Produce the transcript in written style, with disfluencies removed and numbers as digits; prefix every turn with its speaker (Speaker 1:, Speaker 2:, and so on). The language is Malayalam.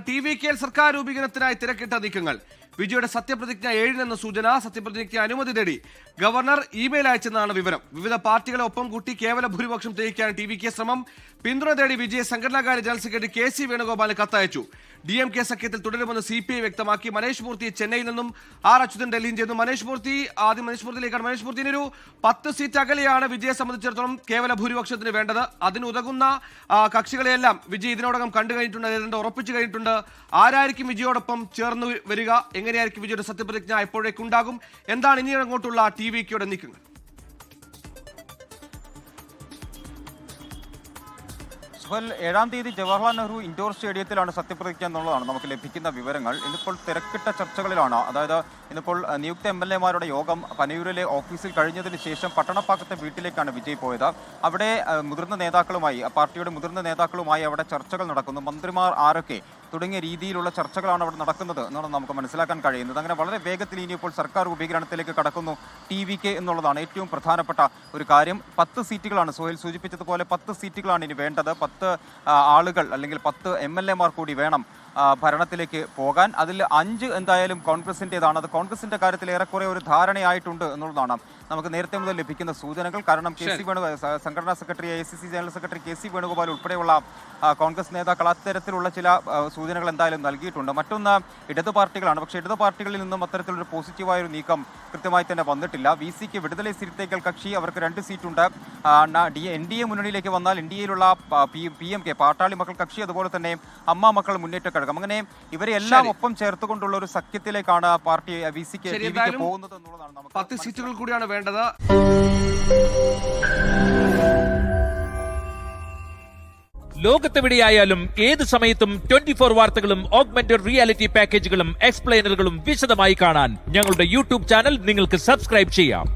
Speaker 1: TVK സർക്കാർ രൂപീകരണത്തിനായി തിരക്കിട്ട നീക്കങ്ങൾ. വിജയുടെ സത്യപ്രതിജ്ഞ 7 സൂചന. സത്യപ്രതിജ്ഞയ്ക്ക് അനുമതി തേടി ഗവർണർ ഇമെയിൽ അയച്ചെന്നാണ് വിവരം. വിവിധ പാർട്ടികളെ ഒപ്പം കൂട്ടി കേവല ഭൂരിപക്ഷം തെളിയിക്കാൻ TVK ശ്രമം. പിന്തുണ തേടി വിജയ് സംഘടനാകാര്യ ജനറൽ സെക്രട്ടറി KC വേണുഗോപാലിന് കത്തയച്ചു. DMK സഖ്യത്തിൽ തുടരുമെന്ന് CPI വ്യക്തമാക്കി. മനേഷ് മൂർത്തി ചെന്നൈയിൽ നിന്നും, R അച്യുതൻ ഡൽഹിയിൽ ചേർന്നു. മനേഷ് മൂർത്തിയിലേക്കാണ്. മനേഷ് മൂർത്തി, 10 സീറ്റ് അകലെയാണ് വിജയെ സംബന്ധിച്ചിടത്തോളം കേവല ഭൂരിപക്ഷത്തിന് വേണ്ടത്. അതിനുതകുന്ന കക്ഷികളെയെല്ലാം വിജയ് ഇതിനോടകം കണ്ടു കഴിഞ്ഞിട്ടുണ്ട്, ഏതാണ്ട് ഉറപ്പിച്ചു കഴിഞ്ഞിട്ടുണ്ട്. ആരായിരിക്കും വിജയോടൊപ്പം ചേർന്ന് വരിക? എങ്ങനെയായിരിക്കും വിജയുടെ സത്യപ്രതിജ്ഞ? എപ്പോഴേക്കുണ്ടാകും? എന്താണ് ഇനി അങ്ങോട്ടുള്ള TVKയുടെ നീക്കങ്ങൾ?
Speaker 2: സുഹൽ, 7-ാം തീയതി ജവഹർലാൽ നെഹ്റു ഇൻഡോർ സ്റ്റേഡിയത്തിലാണ് സത്യപ്രതിജ്ഞ എന്നുള്ളതാണ് നമുക്ക് ലഭിക്കുന്ന വിവരങ്ങൾ. ഇന്നിപ്പോൾ തിരക്കിട്ട ചർച്ചകളിലാണ്. അതായത് ഇന്നിപ്പോൾ നിയുക്ത MLA-മാരുടെ യോഗം പനയൂരിലെ ഓഫീസിൽ കഴിഞ്ഞതിന് ശേഷം പട്ടണപ്പാക്കത്തെ വീട്ടിലേക്കാണ് വിജയ് പോയത്. അവിടെ മുതിർന്ന നേതാക്കളുമായി, പാർട്ടിയുടെ മുതിർന്ന നേതാക്കളുമായി അവിടെ ചർച്ചകൾ നടക്കുന്നു. മന്ത്രിമാർ ആരൊക്കെ തുടങ്ങിയ രീതിയിലുള്ള ചർച്ചകളാണ് അവിടെ നടക്കുന്നത് എന്നാണ് നമുക്ക് മനസ്സിലാക്കാൻ കഴിയുന്നത്. അങ്ങനെ വളരെ വേഗത്തിൽ ഇനിയിപ്പോൾ സർക്കാർ രൂപീകരണത്തിലേക്ക് കടക്കുന്നു TVK എന്നുള്ളതാണ് ഏറ്റവും പ്രധാനപ്പെട്ട ഒരു കാര്യം. 10 സീറ്റുകളാണ് സുഹേൽ സൂചിപ്പിച്ചതുപോലെ, 10 സീറ്റുകളാണ് ഇനി വേണ്ടത്. 10 ആളുകൾ അല്ലെങ്കിൽ 10 MLA-മാർ കൂടി വേണം ഭരണത്തിലേക്ക് പോകാൻ. അതിൽ 5 എന്തായാലും കോൺഗ്രസിൻ്റെതാണ്. അത് കോൺഗ്രസിന്റെ കാര്യത്തിൽ ഏറെക്കുറെ ഒരു ധാരണയായിട്ടുണ്ട് എന്നുള്ളതാണ് നമുക്ക് നേരത്തെ മുതൽ ലഭിക്കുന്ന സൂചനകൾ. കാരണം സംഘടനാ secretary, AICC general secretary KC Venugopal ഉൾപ്പെടെയുള്ള കോൺഗ്രസ് നേതാക്കൾ അത്തരത്തിലുള്ള ചില സൂചനകൾ എന്തായാലും നൽകിയിട്ടുണ്ട്. മറ്റൊന്ന് ഇടതു പാർട്ടികളാണ്. പക്ഷേ ഇടതു പാർട്ടികളിൽ നിന്നും അത്തരത്തിലൊരു പോസിറ്റീവായൊരു നീക്കം കൃത്യമായി തന്നെ വന്നിട്ടില്ല. VCക്ക് വിടുതலை സിறுத்தைകൾ കക്ഷി, അവർക്ക് 2 സീറ്റുണ്ട്. NDA മുന്നണിയിലേക്ക് വന്നാൽ NDAയിലുള്ള PMK പാട്ടാളി മക്കൾ കക്ഷി, അതുപോലെ തന്നെ അമ്മ മക്കൾ മുന്നേറ്റ കഴകം, അങ്ങനെ ഇവരെ എല്ലാം ഒപ്പം ചേർത്തുകൊണ്ടുള്ള ഒരു സഖ്യത്തിലേക്കാണ് പാർട്ടി VCക്ക് പോകുന്നത് എന്നുള്ളതാണ് നമുക്ക്
Speaker 1: 10 സീറ്റുകൾ കൂടിയാണ് വേണ്ടത്.
Speaker 3: ലോകത്തെവിടെയായാലും ഏത് സമയത്തും 24 വാർത്തകളും ഓഗ്മെന്റഡ് റിയാലിറ്റി പാക്കേജുകളും എക്സ്പ്ലെയിനറുകളും വിശദമായി കാണാൻ ഞങ്ങളുടെ YouTube ചാനൽ നിങ്ങൾക്ക് സബ്സ്ക്രൈബ് ചെയ്യാം.